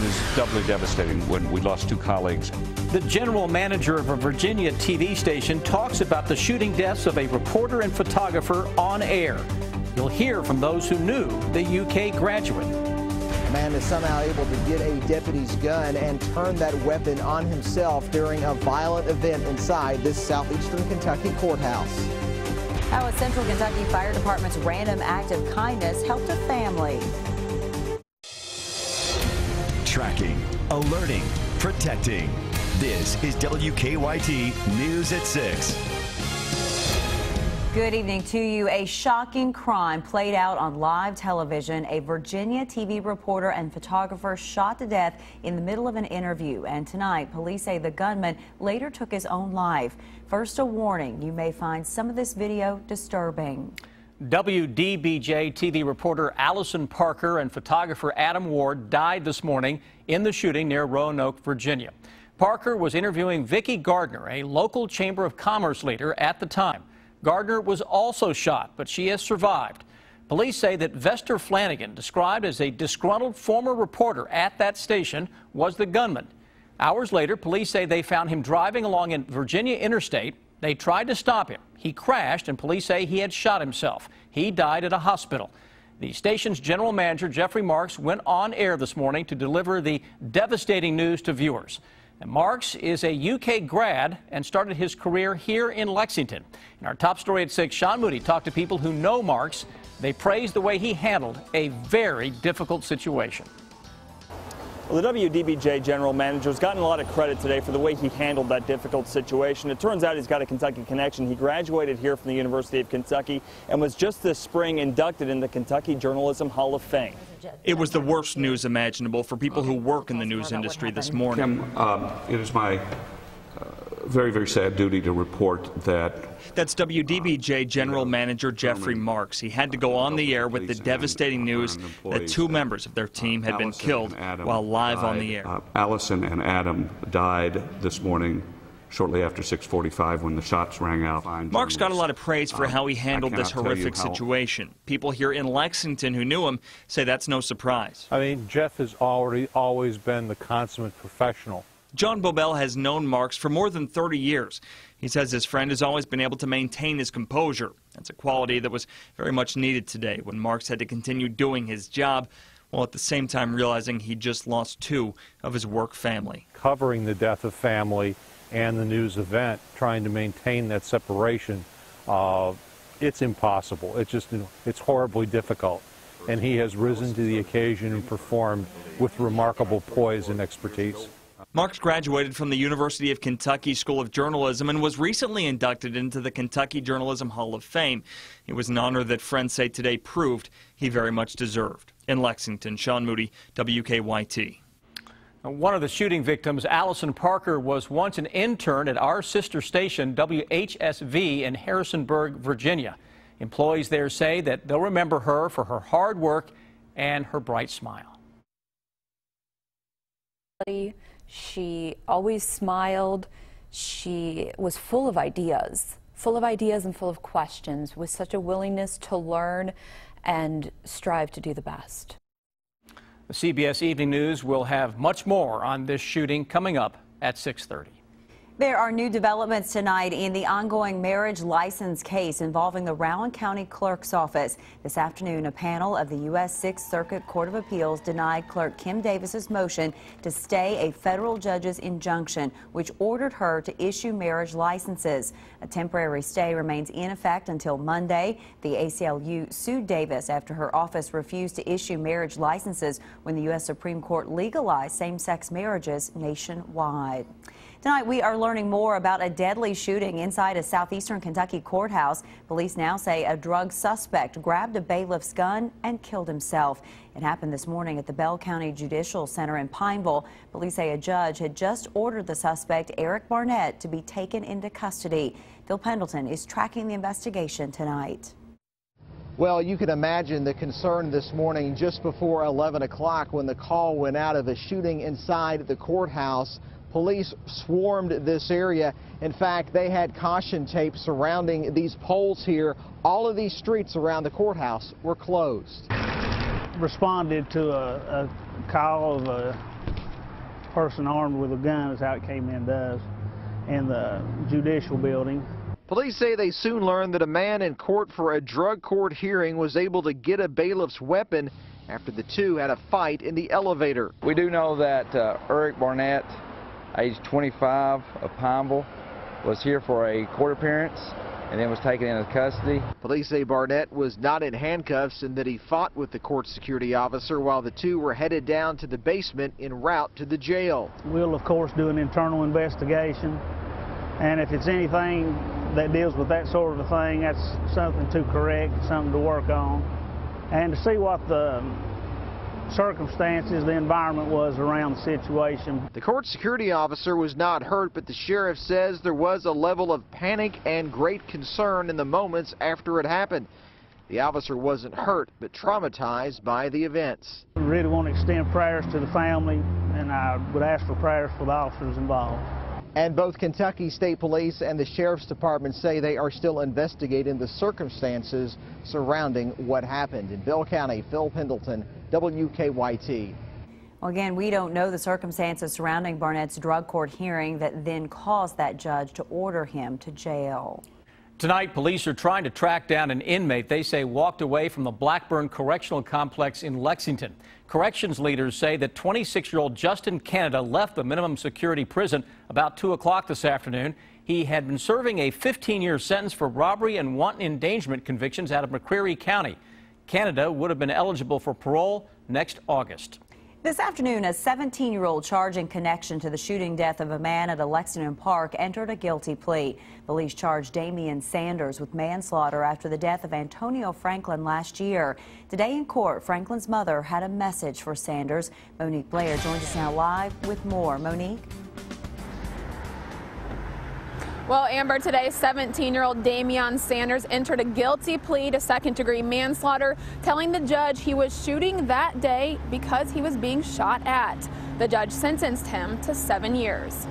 is doubly devastating when we lost two colleagues. The general manager of a Virginia TV station talks about the shooting deaths of a reporter and photographer on air. You'll hear from those who knew the UK graduate. A man is somehow able to get a deputy's gun and turn that weapon on himself during a violent event inside this southeastern Kentucky courthouse. How a Central Kentucky Fire Department's random act of kindness helped a family. Tracking, alerting, protecting. This is WKYT News at 6. Good evening to you. A shocking crime played out on live television. A Virginia TV reporter and photographer shot to death in the middle of an interview. And tonight, police say the gunman later took his own life. First, a warning. You may find some of this video disturbing. WDBJ TV reporter Allison Parker and photographer Adam Ward died this morning in the shooting near Roanoke, Virginia. Parker was interviewing Vicki Gardner, a local Chamber of Commerce leader at the time. Gardner was also shot, but she has survived. Police say that Vester Flanagan, described as a disgruntled former reporter at that station, was the gunman. Hours later, police say they found him driving along a Virginia interstate. They tried to stop him. He crashed, and police say he had shot himself. He died at a hospital. The station's general manager, Jeffrey Marks, went on air this morning to deliver the devastating news to viewers. And Marks is a UK grad and started his career here in Lexington. In our top story at 6, Sean Moody talked to people who know Marks. They praised the way he handled a very difficult situation. Well, the WDBJ general manager has gotten a lot of credit today for the way he handled that difficult situation. It turns out he's got a Kentucky connection. He graduated here from the University of Kentucky and was just this spring inducted in the Kentucky Journalism Hall of Fame. It was the worst news imaginable for people who work in the news industry this morning. Tim, it is my very, very sad duty to report that. That's WDBJ General Manager Jeffrey Marks. He had to go on the air with the devastating news that two members of their team had been killed while live on the air. Allison and Adam died this morning shortly after 6:45 when the shots rang out. Marks got a lot of praise for how he handled this horrific situation. People here in Lexington who knew him say that's no surprise. I mean, Jeff has always been the consummate professional. John Bobel has known Marks for more than 30 years. He says his friend has always been able to maintain his composure. That's a quality that was very much needed today when Marks had to continue doing his job while at the same time realizing he just lost two of his work family. Covering the death of family and the news event, trying to maintain that separation, it's impossible. It's horribly difficult. And he has risen to the occasion and performed with remarkable poise and expertise. Marks graduated from the University of Kentucky School of Journalism and was recently inducted into the Kentucky Journalism Hall of Fame. It was an honor that friends say today proved he very much deserved. In Lexington, Sean Moody, WKYT. One of the shooting victims, Allison Parker, was once an intern at our sister station, WHSV, in Harrisonburg, Virginia. Employees there say that they'll remember her for her hard work and her bright smile. She always smiled. She was full of ideas and full of questions, with such a willingness to learn and strive to do the best. The CBS Evening News will have much more on this shooting coming up at 6:30. There are new developments tonight in the ongoing marriage license case involving the Rowan County Clerk's Office. This afternoon, a panel of the U.S. Sixth Circuit Court of Appeals denied Clerk Kim Davis's motion to stay a federal judge's injunction, which ordered her to issue marriage licenses. A temporary stay remains in effect until Monday. The ACLU sued Davis after her office refused to issue marriage licenses when the U.S. Supreme Court legalized same-sex marriages nationwide. Tonight, we are learning more about a deadly shooting inside a southeastern Kentucky courthouse. Police now say a drug suspect grabbed a bailiff's gun and killed himself. It happened this morning at the Bell County Judicial Center in Pineville. Police say a judge had just ordered the suspect, Eric Barnett, to be taken into custody. Phil Pendleton is tracking the investigation tonight. Well, you can imagine the concern this morning just before 11 o'clock when the call went out of a shooting inside the courthouse. Police swarmed this area. In fact, they had caution tape surrounding these poles here. All of these streets around the courthouse were closed. Responded to a call of a person armed with a gun is how it came in to us in the judicial building. Police say they soon learned that a man in court for a drug court hearing was able to get a bailiff's weapon after the two had a fight in the elevator. We do know that Eric Barnett, age 25, of Pineville, was here for a court appearance and then was taken into custody. Police say Barnett was not in handcuffs and that he fought with the court security officer while the two were headed down to the basement en route to the jail. We'll, of course, do an internal investigation, and if it's anything that deals with that sort of a thing, that's something to correct, something to work on, and to see what the circumstances, the environment was around the situation. The court security officer was not hurt, but the sheriff says there was a level of panic and great concern in the moments after it happened. The officer wasn't hurt, but traumatized by the events. We really want to extend prayers to the family, and I would ask for prayers for the officers involved. And both Kentucky State Police and the Sheriff's Department say they are still investigating the circumstances surrounding what happened. In Bell County, Phil Pendleton, WKYT. Well, again, we don't know the circumstances surrounding Barnett's drug court hearing that then caused that judge to order him to jail. Tonight, police are trying to track down an inmate they say walked away from the Blackburn Correctional Complex in Lexington. Corrections leaders say that 26-year-old Justin Canada left the minimum security prison about 2 o'clock this afternoon. He had been serving a 15-year sentence for robbery and wanton endangerment convictions out of McCreary County. Canada would have been eligible for parole next August. This afternoon, a 17-year-old charged in connection to the shooting death of a man at a Lexington park entered a guilty plea. Police charged Damian Sanders with manslaughter after the death of Antonio Franklin last year. Today in court, Franklin's mother had a message for Sanders. Monique Blair joins us now live with more. Monique? Well, Amber, today 17-year-old Damian Sanders entered a guilty plea to second-degree manslaughter, telling the judge he was shooting that day because he was being shot at. The judge sentenced him to 7 years.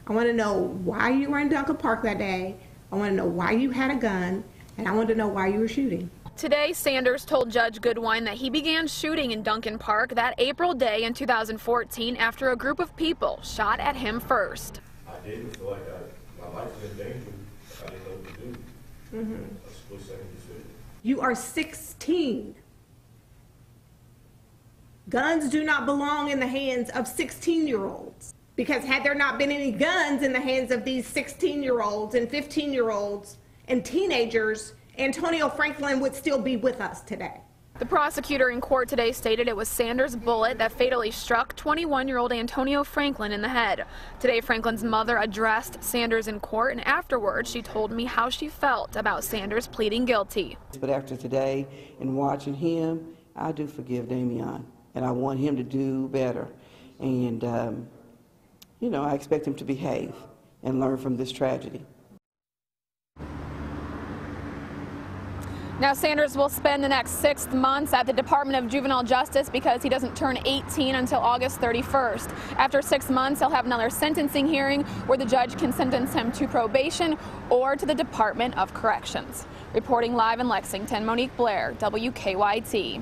I want to know why you were in Duncan Park that day. I want to know why you had a gun, and I want to know why you were shooting. Today, Sanders told Judge Goodwine that he began shooting in Duncan Park that April day in 2014 after a group of people shot at him first. I didn't feel like my life was in danger. I didn't know what to do. A split-second decision. You are 16. Guns do not belong in the hands of 16-year-olds. Because had there not been any guns in the hands of these 16-year-olds and 15-year-olds and teenagers, Antonio Franklin would still be with us today. The prosecutor in court today stated it was Sanders' bullet that fatally struck 21-year-old Antonio Franklin in the head. Today, Franklin's mother addressed Sanders in court, and afterwards she told me how she felt about Sanders pleading guilty. But after today and watching him, I do forgive Damian, and I want him to do better. And, you know, I expect him to behave and learn from this tragedy. Now, Sanders will spend the next 6 months at the Department of Juvenile Justice because he doesn't turn 18 until August 31st. After 6 months, he'll have another sentencing hearing where the judge can sentence him to probation or to the Department of Corrections. Reporting live in Lexington, Monique Blair, WKYT.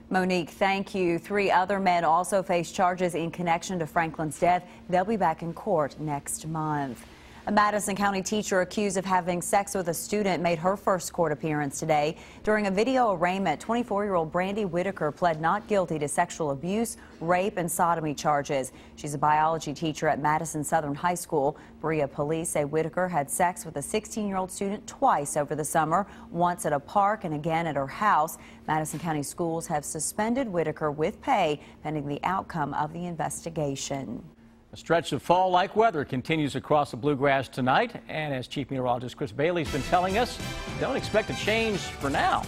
Monique, thank you. 3 other men also face charges in connection to Franklin's death. They'll be back in court next month. A Madison County teacher accused of having sex with a student made her first court appearance today. During a video arraignment, 24-year-old Brandy Whitaker pled not guilty to sexual abuse, rape, and sodomy charges. She's a biology teacher at Madison Southern High School. Berea police say Whitaker had sex with a 16-year-old student twice over the summer, once at a park and again at her house. Madison County schools have suspended Whitaker with pay pending the outcome of the investigation. A stretch of fall-like weather continues across the Bluegrass tonight, and as Chief Meteorologist Chris Bailey's been telling us, don't expect a change for now.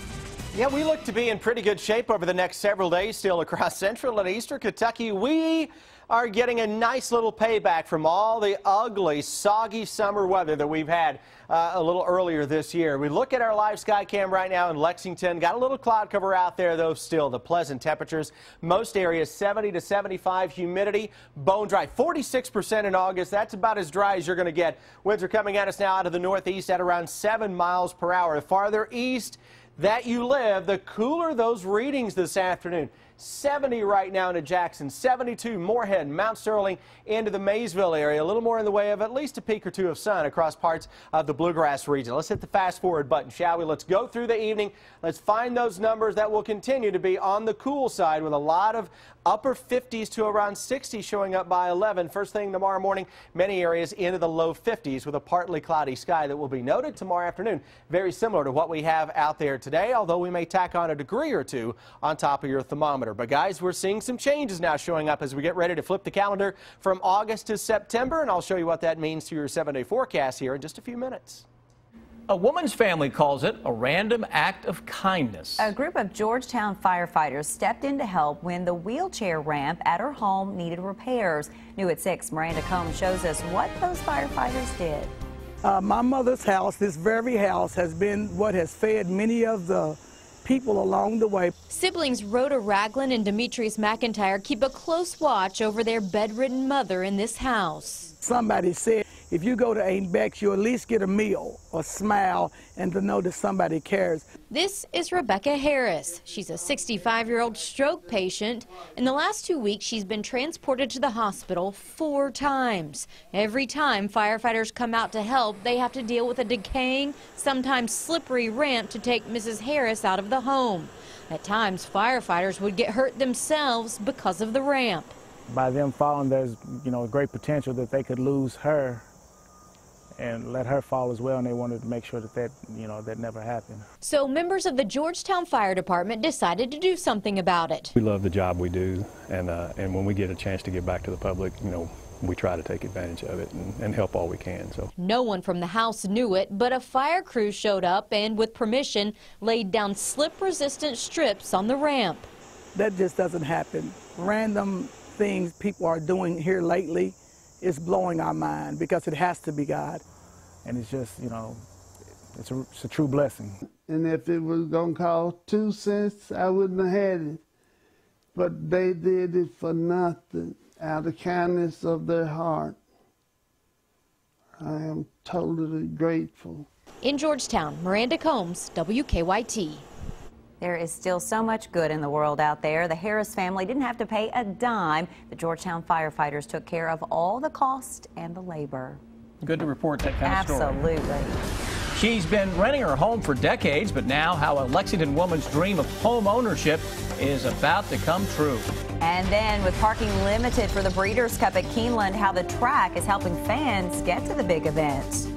Yeah, we look to be in pretty good shape over the next several days still across central and eastern Kentucky. We are getting a nice little payback from all the ugly, soggy summer weather that we've had a little earlier this year. We look at our live sky cam right now in Lexington. Got a little cloud cover out there, though, still. The pleasant temperatures. Most areas 70 to 75. Humidity, bone dry. 46% in August. That's about as dry as you're going to get. Winds are coming at us now out of the northeast at around 7 miles per hour. The farther east that you live, the cooler those readings this afternoon. 70 right now into Jackson, 72 Moorhead, Mount Sterling into the Maysville area. A little more in the way of at least a peak or two of sun across parts of the Bluegrass region. Let's hit the fast forward button, shall we? Let's go through the evening. Let's find those numbers that will continue to be on the cool side with a lot of upper 50s to around 60 showing up by 11. First thing tomorrow morning, many areas into the low 50s with a partly cloudy sky that will be noted tomorrow afternoon. Very similar to what we have out there today, although we may tack on a degree or two on top of your thermometer. But guys, we're seeing some changes now showing up as we get ready to flip the calendar from August to September, and I'll show you what that means to your 7-day forecast here in just a few minutes. A woman's family calls it a random act of kindness. A group of Georgetown firefighters stepped in to help when the wheelchair ramp at her home needed repairs. New at 6, Miranda Combs shows us what those firefighters did. My mother's house, this very house, has been what has fed many of the people along the way. Siblings Rhoda Ragland and Demetrius McIntyre keep a close watch over their bedridden mother in this house. Somebody said, if you go to Aunt Beck's, you at least get a meal, a smile, and to know that somebody cares. This is Rebecca Harris. She's a 65-year-old stroke patient. In the last 2 weeks, she's been transported to the hospital 4 times. Every time firefighters come out to help, they have to deal with a decaying, sometimes slippery ramp to take Mrs. Harris out of the home. At times, firefighters would get hurt themselves because of the ramp. By them falling, there's a great potential that they could lose her and let her fall as well, and they wanted to make sure that never happened. So members of the Georgetown Fire Department decided to do something about it. We love the job we do, and when we get a chance to give back to the public, we try to take advantage of it and help all we can. So no one from the house knew it, but a fire crew showed up and, with permission, laid down slip-resistant strips on the ramp. That just doesn't happen. Random things people are doing here lately is blowing our mind because it has to be God. And it's just, it's a true blessing. And if it was going to cost 2 cents, I wouldn't have had it. But they did it for nothing, out of kindness of their heart. I am totally grateful. In Georgetown, Miranda Combs, WKYT. There is still so much good in the world out there. The Harris family didn't have to pay a dime. The Georgetown firefighters took care of all the cost and the labor. Good to report that kind of story. Absolutely. She's been renting her home for decades, but now how a Lexington woman's dream of home ownership is about to come true. And then with parking limited for the Breeders' Cup at Keeneland, how the track is helping fans get to the big event.